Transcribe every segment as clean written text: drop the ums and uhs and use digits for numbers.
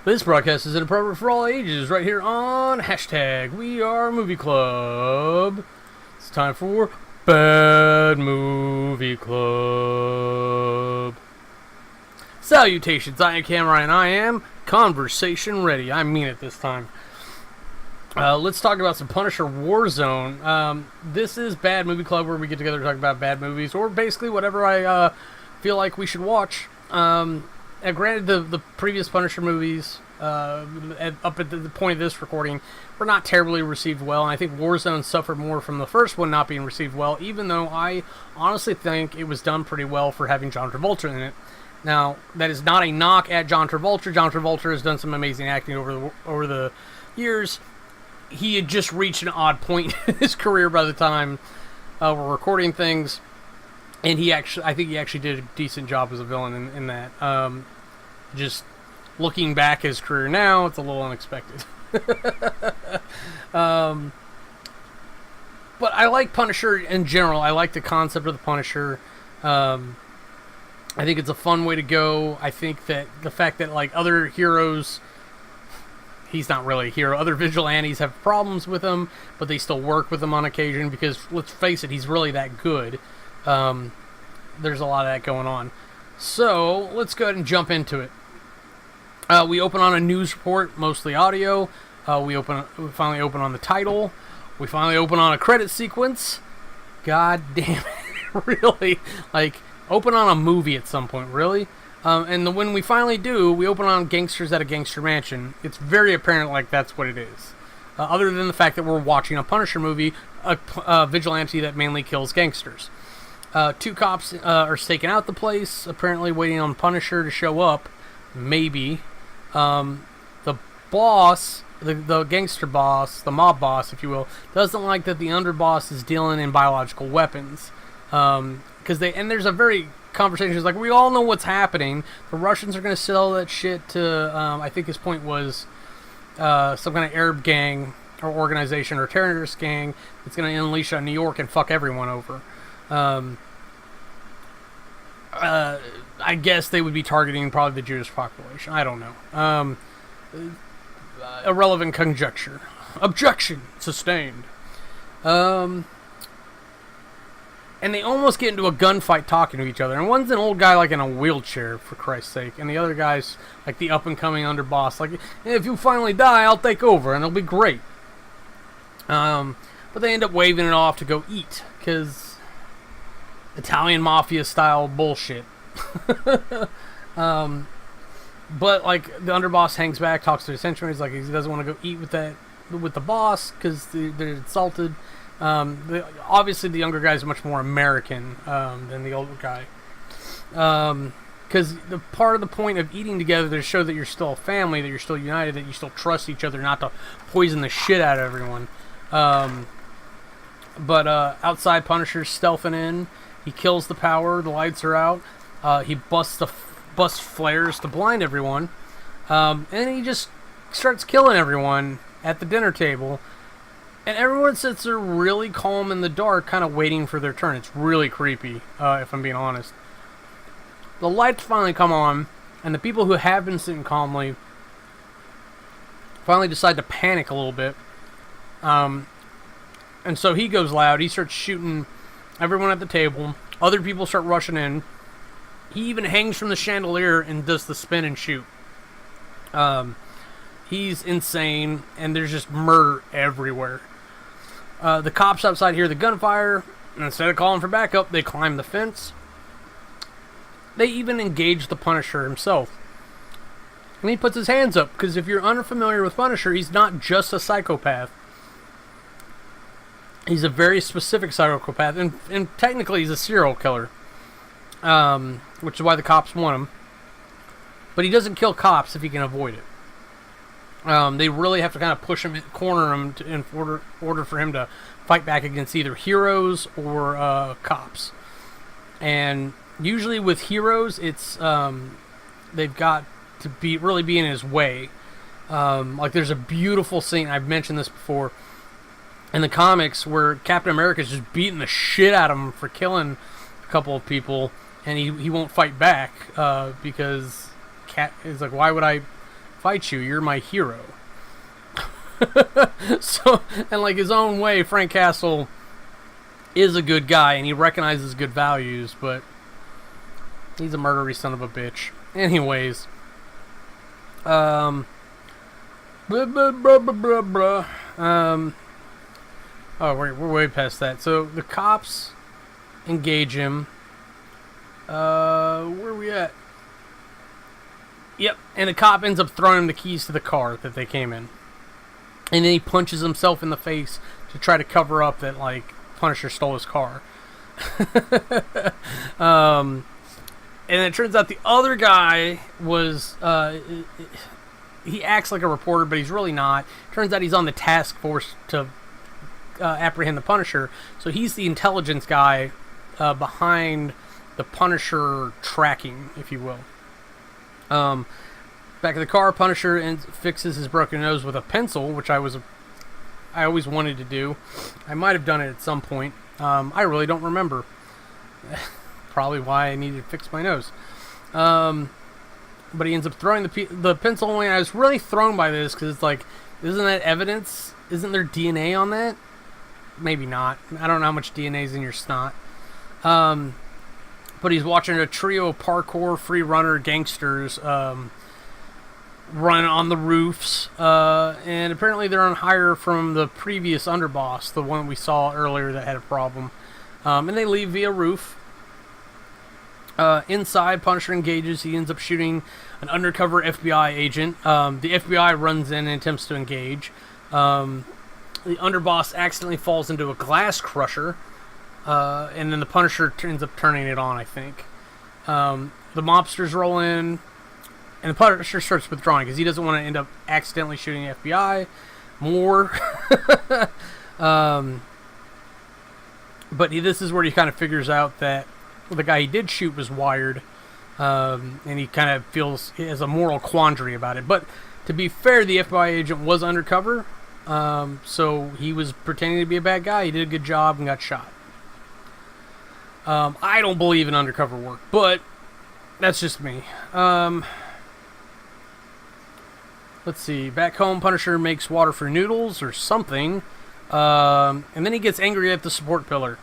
This broadcast is inappropriate for all ages, right here on hashtag WeAreMovieClub. It's time for Bad Movie Club. Salutations, I am Cameron, and I am conversation ready. I mean it this time. Let's talk about some Punisher Warzone. This is Bad Movie Club, where we get together to talk about bad movies, or basically whatever I feel like we should watch. And granted, the previous Punisher movies, up at the point of this recording, were not terribly received well, and I think Warzone suffered more from the first one not being received well, even though I honestly think it was done pretty well for having John Travolta in it. Now, that is not a knock at John Travolta. John Travolta has done some amazing acting over the years. He had just reached an odd point in his career by the time we're recording things. And I think he actually did a decent job as a villain in that. Just looking back at his career now, it's a little unexpected. But I like Punisher in general. I like the concept of the Punisher. I think it's a fun way to go. I think that the fact that like other heroes, he's not really a hero. Other vigilantes have problems with him, but they still work with him on occasion because, let's face it, he's really that good. There's a lot of that going on. So, let's go ahead and jump into it. We open on a news report, mostly audio. We finally open on the title. We finally open on a credit sequence. God damn it. Really? Like, open on a movie at some point, really? When we finally do, we open on gangsters at a gangster mansion. It's very apparent like that's what it is. Other than the fact that we're watching a Punisher movie, a vigilante that mainly kills gangsters. Two cops are staking out the place, apparently waiting on Punisher to show up. Maybe. The boss, the gangster boss, the mob boss, if you will, doesn't like that the underboss is dealing in biological weapons. There's a very conversation. It's like, we all know what's happening. The Russians are going to sell that shit to, I think his point was, some kind of Arab gang or organization or terrorist gang that's going to unleash on New York and fuck everyone over. I guess they would be targeting probably the Jewish population. I don't know. Irrelevant conjecture. Objection sustained. And they almost get into a gunfight talking to each other. And one's an old guy like in a wheelchair, for Christ's sake. And the other guy's like the up-and-coming underboss. Like, if you finally die, I'll take over and it'll be great. But they end up waving it off to go eat. Because Italian mafia-style bullshit. But, like, the underboss hangs back, talks to his henchmen. He's like, he doesn't want to go eat with the boss because they're insulted. Obviously, the younger guy is much more American than the older guy. Because the part of the point of eating together is to show that you're still a family, that you're still united, that you still trust each other, not to poison the shit out of everyone. But outside, Punisher's stealthing in. He kills the power. The lights are out. He busts flares to blind everyone. And he just starts killing everyone at the dinner table. And everyone sits there really calm in the dark, kind of waiting for their turn. It's really creepy, if I'm being honest. The lights finally come on, and the people who have been sitting calmly finally decide to panic a little bit. And so he goes loud. He starts shooting everyone at the table. Other people start rushing in. He even hangs from the chandelier and does the spin and shoot. He's insane, and there's just murder everywhere. The cops outside hear the gunfire, and instead of calling for backup, they climb the fence. They even engage the Punisher himself. And he puts his hands up, because if you're unfamiliar with Punisher, he's not just a psychopath. He's a very specific psychopath, and technically he's a serial killer. Which is why the cops want him. But he doesn't kill cops if he can avoid it. They really have to kind of push him, corner him in order for him to fight back against either heroes or cops. And usually with heroes, it's they've got to really be in his way. Like there's a beautiful scene, I've mentioned this before, in the comics where Captain America's just beating the shit out of him for killing a couple of people, and he won't fight back because Cap is like, why would I fight you. You're my hero. So, and like his own way, Frank Castle is a good guy, and he recognizes good values, but he's a murdery son of a bitch. Anyways, oh, we're way past that. So the cops engage him. Where are we at? Yep, and the cop ends up throwing him the keys to the car that they came in. And then he punches himself in the face to try to cover up that, like, Punisher stole his car. And it turns out the other guy was, he acts like a reporter, but he's really not. Turns out he's on the task force to apprehend the Punisher. So he's the intelligence guy behind the Punisher tracking, if you will. Back in the car, Punisher fixes his broken nose with a pencil, which I always wanted to do. I might have done it at some point. I really don't remember. Probably why I needed to fix my nose. But he ends up throwing the pencil away. I was really thrown by this because it's like, isn't that evidence? Isn't there DNA on that? Maybe not. I don't know how much DNA is in your snot. But he's watching a trio of parkour free runner gangsters run on the roofs, and apparently they're on hire from the previous underboss, the one we saw earlier that had a problem. And they leave via roof. Inside, Punisher engages. He ends up shooting an undercover FBI agent. The FBI runs in and attempts to engage. The underboss accidentally falls into a glass crusher. And then the Punisher ends up turning it on, I think. The mobsters roll in, and the Punisher starts withdrawing because he doesn't want to end up accidentally shooting the FBI more. But this is where he kind of figures out that the guy he did shoot was wired, and he kind of feels he has a moral quandary about it. But to be fair, the FBI agent was undercover, so he was pretending to be a bad guy. He did a good job and got shot. I don't believe in undercover work, but that's just me. Let's see. Back home, Punisher makes water for noodles or something, and then he gets angry at the support pillar.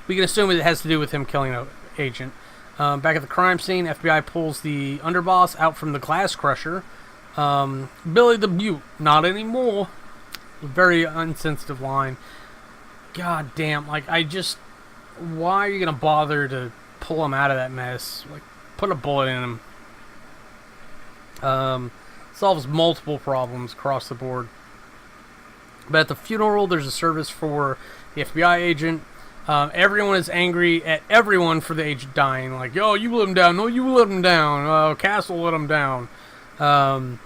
We can assume it has to do with him killing an agent. Back at the crime scene, FBI pulls the underboss out from the glass crusher. Billy the Beaut, not anymore. Very insensitive line. God damn, like, why are you going to bother to pull him out of that mess? Like, put a bullet in him. Solves multiple problems across the board. But at the funeral, there's a service for the FBI agent. Everyone is angry at everyone for the agent dying. Like, yo, you let him down. No, you let him down. Castle let him down. And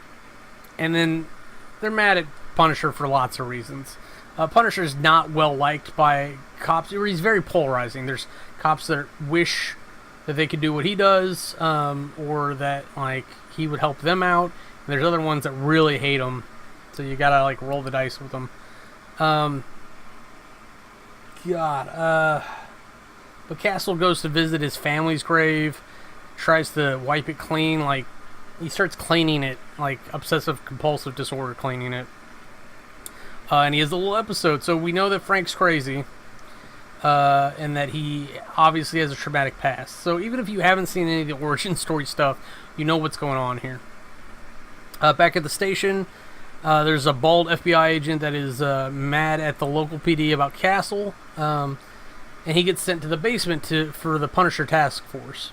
then they're mad at Punisher for lots of reasons. Punisher is not well liked by cops. He's very polarizing. There's cops that wish that they could do what he does, or that, like, he would help them out. And there's other ones that really hate him. So you gotta, like, roll the dice with them. But Castle goes to visit his family's grave, tries to wipe it clean, like, he starts cleaning it, like, obsessive compulsive disorder cleaning it. And he has a little episode, so we know that Frank's crazy, and that he obviously has a traumatic past. So even if you haven't seen any of the origin story stuff, you know what's going on here. Back at the station, there's a bald FBI agent that is mad at the local PD about Castle, and he gets sent to the basement for the Punisher task force.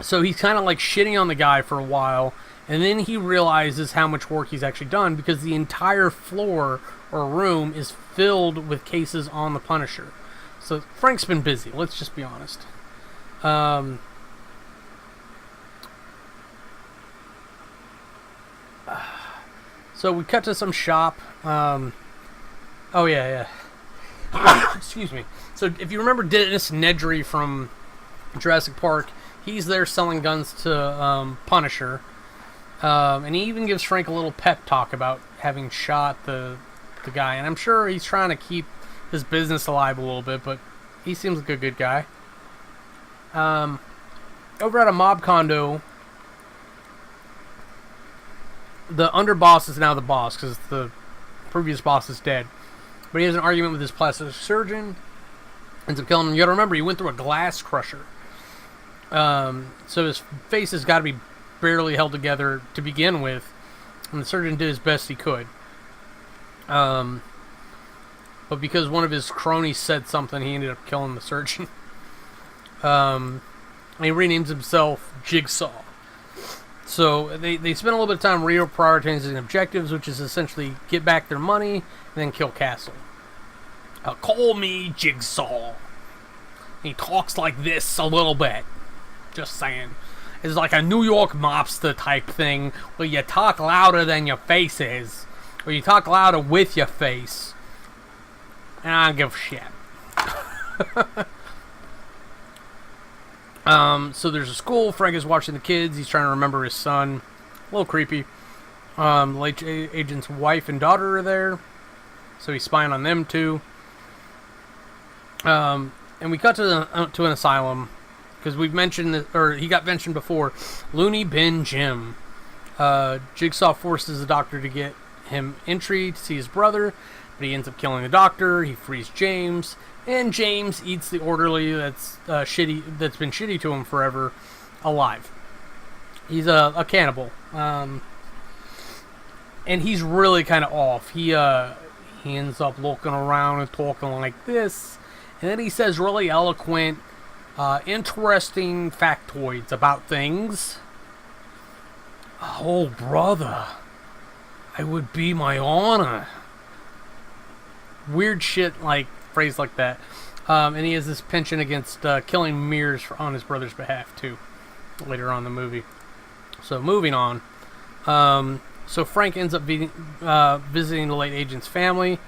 So he's kind of like shitting on the guy for a while, and then he realizes how much work he's actually done because the entire floor or room is filled with cases on the Punisher. So Frank's been busy, let's just be honest. So we cut to some shop. Oh yeah. Excuse me. So if you remember Dennis Nedry from Jurassic Park, he's there selling guns to Punisher. And he even gives Frank a little pep talk about having shot the guy. And I'm sure he's trying to keep his business alive a little bit, but he seems like a good guy. Over at a mob condo, the underboss is now the boss because the previous boss is dead. But he has an argument with his plastic surgeon. Ends up killing him. You gotta remember, he went through a glass crusher. So his face has got to be barely held together to begin with. And the surgeon did his best he could. But because one of his cronies said something, he ended up killing the surgeon. And he renames himself Jigsaw. So they spend a little bit of time reprioritizing objectives, which is essentially get back their money and then kill Castle. Call me Jigsaw. He talks like this a little bit. Just saying. It's like a New York mobster type thing where you talk louder than your face is. Or you talk louder with your face. And I don't give a shit. So there's a school. Frank is watching the kids. He's trying to remember his son. A little creepy. The late agent's wife and daughter are there. So he's spying on them too. And we cut to an asylum. Because we've mentioned, or he got mentioned before, Looney Bin Jim. Jigsaw forces the doctor to get him entry to see his brother, but he ends up killing the doctor. He frees James, and James eats the orderly that's been shitty to him forever, alive. He's a cannibal, and he's really kind of off. He ends up looking around and talking like this, and then he says really eloquent, interesting factoids about things. Oh, brother, I would be my honor. Weird shit, like, phrase like that. And he has this penchant against killing mirrors on his brother's behalf, too, later on in the movie. So, moving on. So, Frank ends up visiting the late agent's family.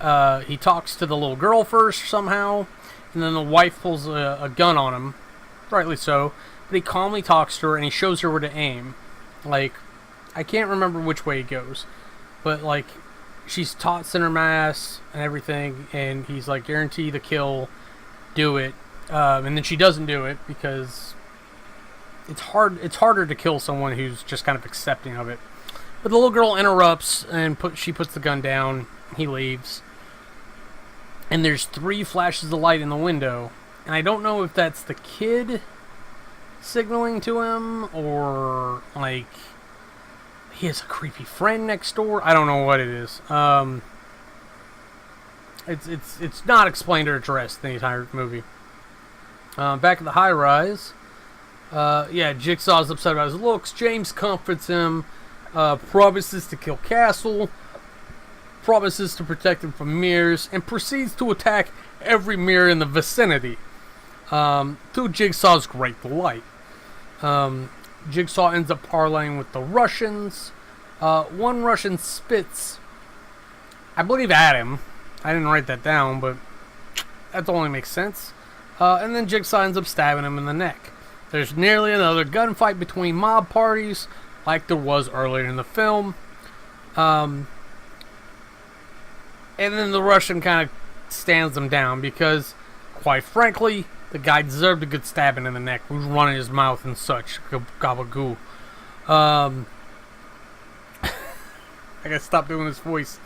He talks to the little girl first, somehow. And then the wife pulls a gun on him, rightly so, but he calmly talks to her and he shows her where to aim. Like, I can't remember which way he goes, but like, she's taut center mass and everything, and he's like, guarantee the kill, do it, and then she doesn't do it because it's harder to kill someone who's just kind of accepting of it. But the little girl interrupts and she puts the gun down, he leaves. And there's 3 flashes of light in the window. And I don't know if that's the kid signaling to him, or, like, he has a creepy friend next door. I don't know what it is. It's not explained or addressed in the entire movie. Back at the high-rise, Jigsaw's upset about his looks. James comforts him, promises to kill Castle, promises to protect him from mirrors, and proceeds to attack every mirror in the vicinity, to Jigsaw's great delight. Jigsaw ends up parlaying with the Russians. One Russian spits, I believe, at him. I didn't write that down, but that only makes sense. And then Jigsaw ends up stabbing him in the neck. There's nearly another gunfight between mob parties, like there was earlier in the film. And then the Russian kind of stands him down because, quite frankly, the guy deserved a good stabbing in the neck. He was running his mouth and such. Gabagoo. I gotta stop doing this voice.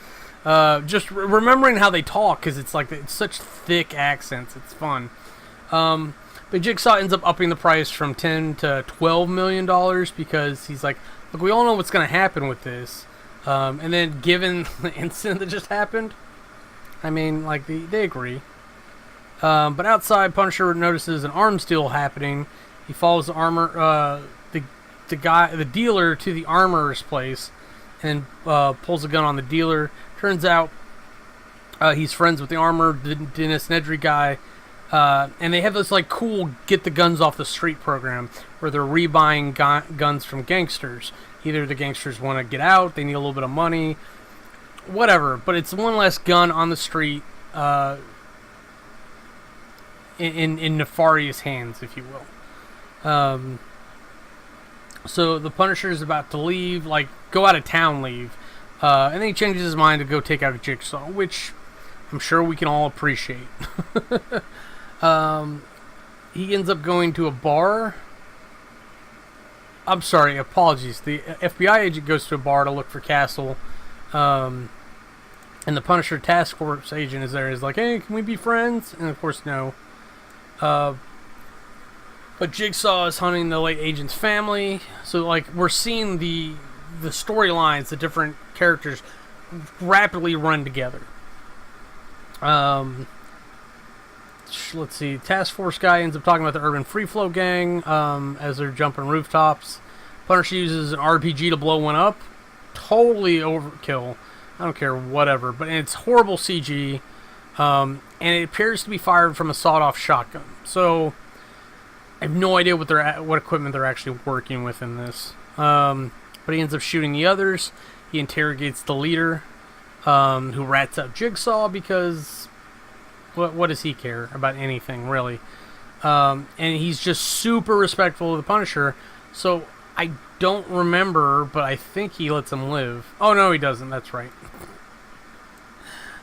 Just remembering how they talk, because it's like it's such thick accents. It's fun. But Jigsaw ends up upping the price from $10 to $12 million because he's like, look, we all know what's going to happen with this. And then given the incident that just happened, I mean, like, they agree. But outside, Punisher notices an arms deal happening. He follows the dealer to the armorer's place and pulls a gun on the dealer. Turns out he's friends with the armorer, Dennis Nedry guy. And they have this like cool get the guns off the street program where they're rebuying guns from gangsters. Either the gangsters want to get out, they need a little bit of money, whatever. But it's one less gun on the street in nefarious hands, if you will. So the Punisher is about to leave, like go out of town leave. And then he changes his mind to go take out a Jigsaw, which I'm sure we can all appreciate. He ends up going to a bar. I'm sorry, apologies. The FBI agent goes to a bar to look for Castle, and the Punisher task force agent is there. He's like, hey, can we be friends? And of course, no. But Jigsaw is hunting the late agent's family, so like we're seeing the storylines, the different characters rapidly run together. Let's see. Task force guy ends up talking about the urban free flow gang as they're jumping rooftops. Punisher uses an RPG to blow one up. Totally overkill. I don't care, whatever. But it's horrible CG, and it appears to be fired from a sawed-off shotgun. So I have no idea what equipment they're actually working with in this. But he ends up shooting the others. He interrogates the leader, who rats out Jigsaw because what does he care about anything, really? And he's just super respectful of the Punisher. So I don't remember, but I think he lets him live. Oh, no, he doesn't. That's right.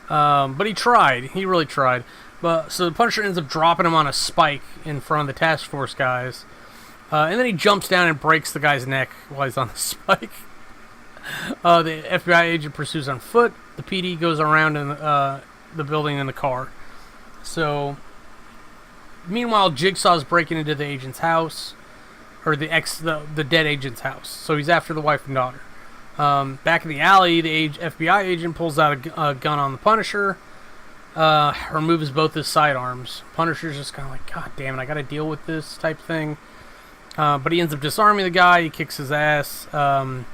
But he tried. He really tried. So the Punisher ends up dropping him on a spike in front of the task force guys. And then he jumps down and breaks the guy's neck while he's on the spike. The FBI agent pursues on foot. The PD goes around in the building in the car. So, meanwhile, Jigsaw's breaking into the agent's house. Or the dead agent's house. So he's after the wife and daughter. Back in the alley, the FBI agent pulls out a gun on the Punisher. Removes both his sidearms. Punisher's just kind of like, God damn it, I gotta deal with this type thing. But he ends up disarming the guy. He kicks his ass. I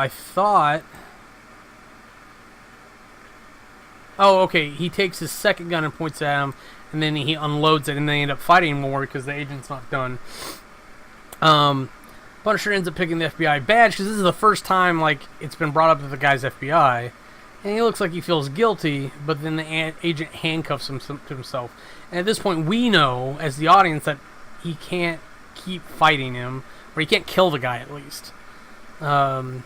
thought... Oh, okay. He takes his second gun and points at him, and then he unloads it, and they end up fighting more because the agent's not done. Punisher ends up picking the FBI badge because this is the first time like it's been brought up to the guy's FBI, and he looks like he feels guilty. But then the agent handcuffs him to himself, and at this point we know as the audience that he can't keep fighting him, or he can't kill the guy at least. And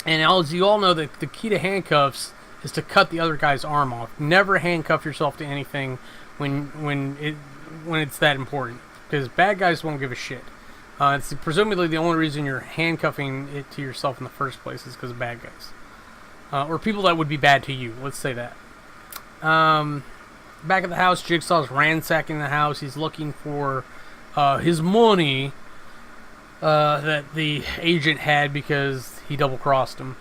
as you all know, that the key to handcuffs is to cut the other guy's arm off. Never handcuff yourself to anything when it's that important, because bad guys won't give a shit. It's presumably the only reason you're handcuffing it to yourself in the first place is because of bad guys. Or people that would be bad to you, let's say that. Back at the house, Jigsaw's ransacking the house. He's looking for his money that the agent had because he double-crossed him.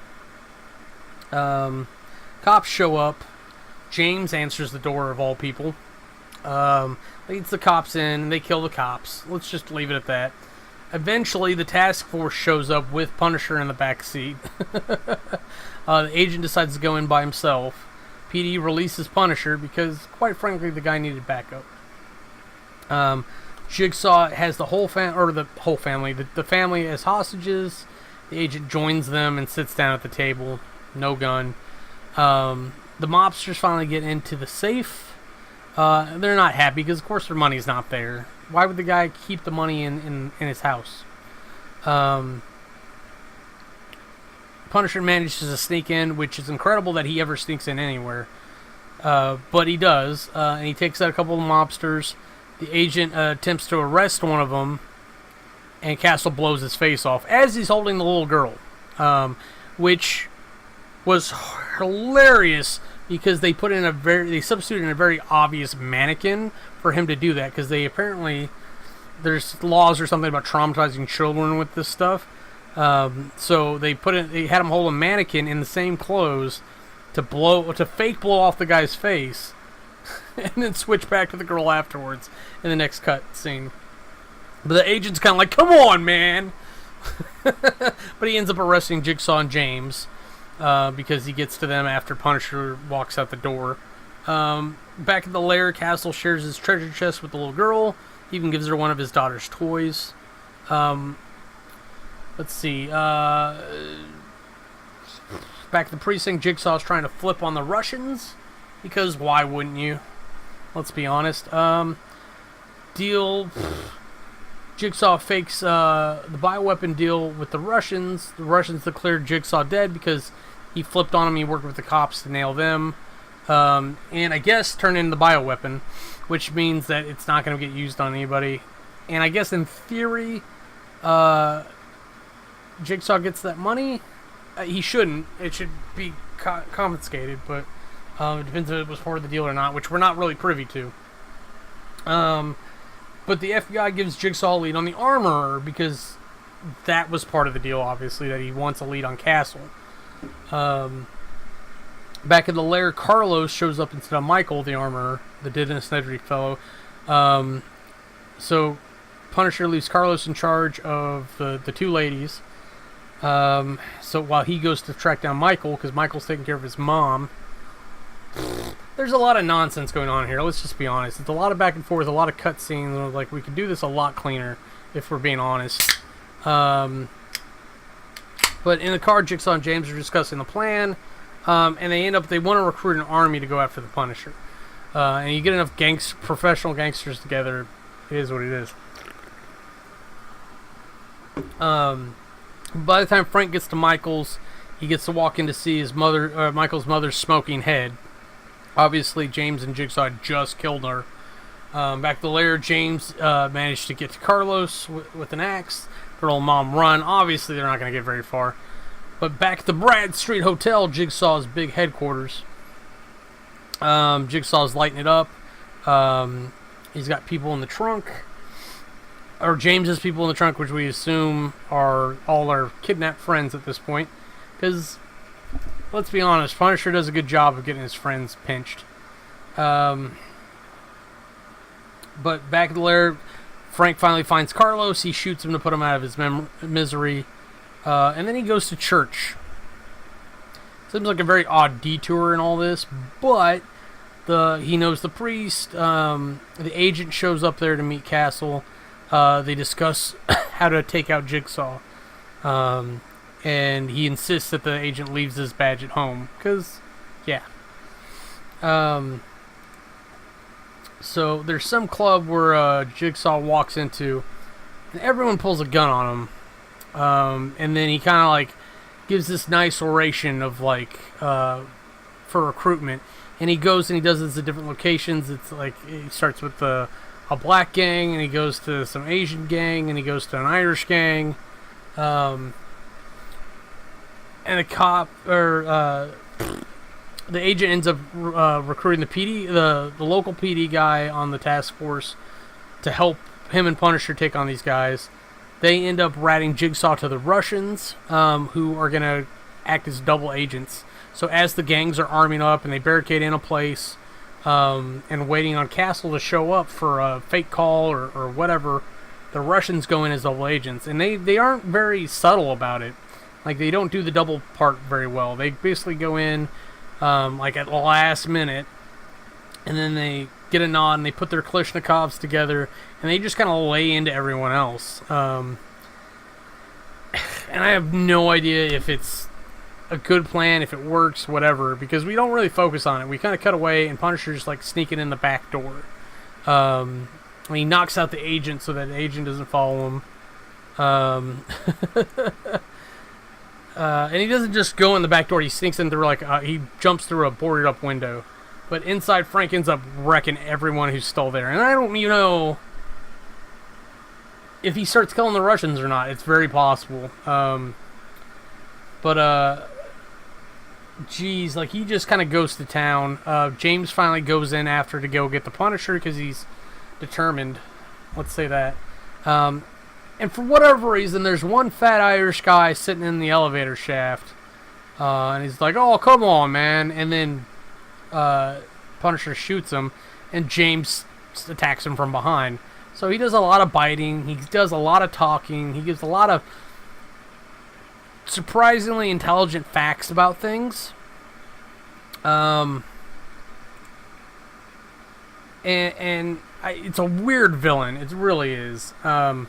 Cops show up. James answers the door of all people. Leads the cops in, and they kill the cops. Let's just leave it at that. Eventually, the task force shows up with Punisher in the back seat. The agent decides to go in by himself. PD releases Punisher because, quite frankly, the guy needed backup. Jigsaw has the family as hostages. The agent joins them and sits down at the table. No gun. The mobsters finally get into the safe. They're not happy because, of course, their money's not there. Why would the guy keep the money in his house? Punisher manages to sneak in, which is incredible that he ever sneaks in anywhere. But he does, and he takes out a couple of mobsters. The agent attempts to arrest one of them, and Castle blows his face off as he's holding the little girl, which was hilarious because they substituted in a very obvious mannequin for him to do that, because they apparently there's laws or something about traumatizing children with this stuff. So they had him hold a mannequin in the same clothes to fake blow off the guy's face, and then switch back to the girl afterwards in the next cut scene. But the agent's kind of like, come on, man. But he ends up arresting Jigsaw and James because he gets to them after Punisher walks out the door. Back at the lair, Castle shares his treasure chest with the little girl. He even gives her one of his daughter's toys. Let's see. Back at the precinct, Jigsaw's trying to flip on the Russians, because why wouldn't you? Let's be honest. Jigsaw fakes the bioweapon deal with the Russians. The Russians declared Jigsaw dead because he flipped on him. He worked with the cops to nail them. and I guess turn into the bioweapon, which means that it's not going to get used on anybody. And I guess in theory, Jigsaw gets that money. He shouldn't. It should be confiscated, but it depends if it was part of the deal or not, which we're not really privy to. But the FBI gives Jigsaw a lead on the armorer because that was part of the deal, obviously, that he wants a lead on Castle. Back in the lair, Carlos shows up instead of Michael, the armorer, the Dennis Nedry fellow. So Punisher leaves Carlos in charge of the two ladies. So while he goes to track down Michael, because Michael's taking care of his mom. There's a lot of nonsense going on here. Let's just be honest. It's a lot of back and forth, a lot of cutscenes. Like, we could do this a lot cleaner, if we're being honest. But in the car, Jigsaw and James are discussing the plan. And they want to recruit an army to go after the Punisher. And you get enough professional gangsters together, it is what it is. By the time Frank gets to Michael's, he gets to walk in to see his mother, Michael's mother's smoking head. Obviously, James and Jigsaw just killed her. Back to the lair, James managed to get to Carlos with an axe. Her old mom run. Obviously, they're not going to get very far. But back at the Brad Street Hotel, Jigsaw's big headquarters. Jigsaw's lighting it up. He's got people in the trunk. Or James has people in the trunk, which we assume are all our kidnapped friends at this point. Because, let's be honest, Punisher does a good job of getting his friends pinched. But back at the lair, Frank finally finds Carlos. He shoots him to put him out of his misery. And then he goes to church. Seems like a very odd detour in all this, but he knows the priest. The agent shows up there to meet Castle. They discuss how to take out Jigsaw. And he insists that the agent leaves his badge at home. Because, yeah. So there's some club where Jigsaw walks into, and everyone pulls a gun on him. And then he kind of like gives this nice oration of like for recruitment, and he goes and he does this at different locations. It's like he starts with a black gang, and he goes to some Asian gang, and he goes to an Irish gang, and a cop or the agent ends up recruiting the PD, the local PD guy on the task force to help him and Punisher take on these guys. They end up ratting Jigsaw to the Russians, who are going to act as double agents. So as the gangs are arming up and they barricade in a place and waiting on Castle to show up for a fake call or whatever, the Russians go in as double agents. And they aren't very subtle about it. Like, they don't do the double part very well. They basically go in like at the last minute, and then they get a nod and they put their Kalashnikovs together and they just kind of lay into everyone else. And I have no idea if it's a good plan, if it works, whatever, because we don't really focus on it. We kind of cut away and Punisher's like sneaking in the back door. And he knocks out the agent so that the agent doesn't follow him. And he doesn't just go in the back door, he sneaks in through he jumps through a boarded up window. But inside, Frank ends up wrecking everyone who's still there. And I don't know if he starts killing the Russians or not. It's very possible. Geez, like, he just kind of goes to town. James finally goes in after to go get the Punisher because he's determined. Let's say that. And for whatever reason, there's one fat Irish guy sitting in the elevator shaft. And he's like, oh, come on, man. And then Punisher shoots him, and James attacks him from behind. So he does a lot of biting, he does a lot of talking, he gives a lot of surprisingly intelligent facts about things. It's a weird villain, it really is. But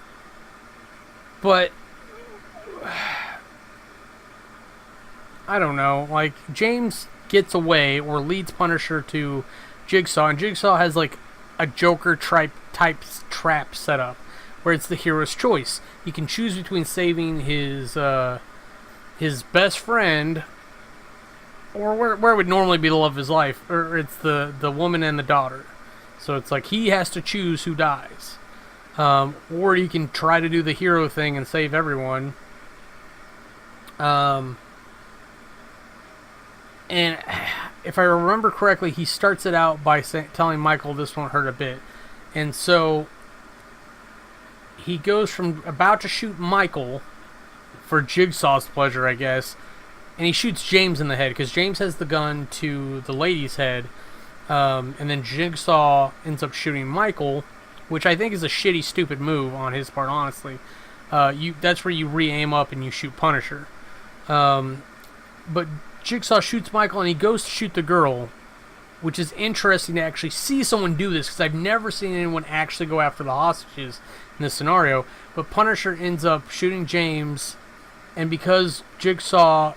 I don't know, like, James gets away or leads Punisher to Jigsaw, and Jigsaw has like a Joker type trap set up where it's the hero's choice. He can choose between saving his best friend or where would normally be the love of his life, or it's the woman and the daughter. So it's like he has to choose who dies. Or he can try to do the hero thing and save everyone. And if I remember correctly, he starts it out by telling Michael this won't hurt a bit. And so he goes from about to shoot Michael for Jigsaw's pleasure, I guess, and he shoots James in the head because James has the gun to the lady's head, and then Jigsaw ends up shooting Michael, which I think is a shitty, stupid move on his part, honestly. That's where you re-aim up and you shoot Punisher. But Jigsaw shoots Michael and he goes to shoot the girl, which is interesting to actually see someone do this because I've never seen anyone actually go after the hostages in this scenario. But Punisher ends up shooting James, and because Jigsaw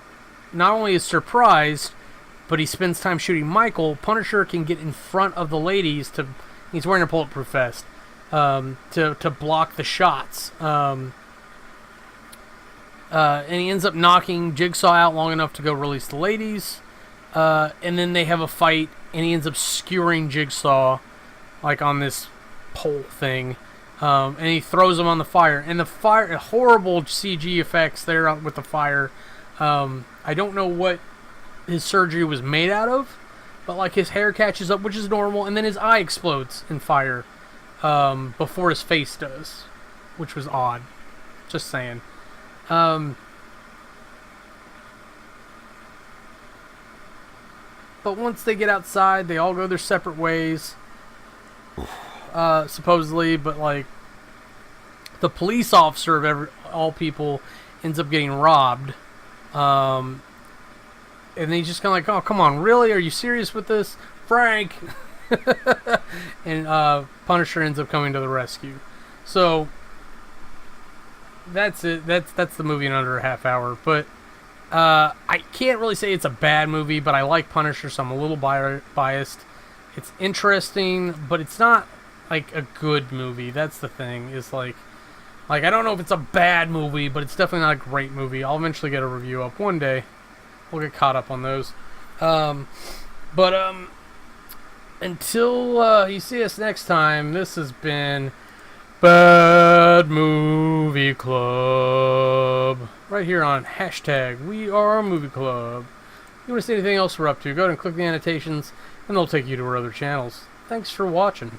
not only is surprised, but he spends time shooting Michael, Punisher can get in front of the ladies to... He's wearing a bulletproof vest. To block the shots. And he ends up knocking Jigsaw out long enough to go release the ladies. And then they have a fight, and he ends up skewering Jigsaw, like on this pole thing. And he throws him on the fire. And the fire, horrible CG effects there with the fire. I don't know what his surgery was made out of, but like his hair catches up, which is normal, and then his eye explodes in fire. Before his face does, which was odd. Just saying. But once they get outside, they all go their separate ways. Supposedly, but like the police officer of all people ends up getting robbed. And he's just kind of like, oh, come on, really? Are you serious with this? Frank! And Punisher ends up coming to the rescue. So that's it. That's the movie in under a half hour. But I can't really say it's a bad movie, but I like Punisher, so I'm a little biased. It's interesting, but it's not like a good movie. That's the thing. Is like I don't know if it's a bad movie, but it's definitely not a great movie. I'll eventually get a review up one day. We'll get caught up on those. Until you see us next time, this has been Bad Movie Club. Right here on hashtag WeAreMovieClub. If you want to see anything else we're up to, go ahead and click the annotations, and they'll take you to our other channels. Thanks for watching.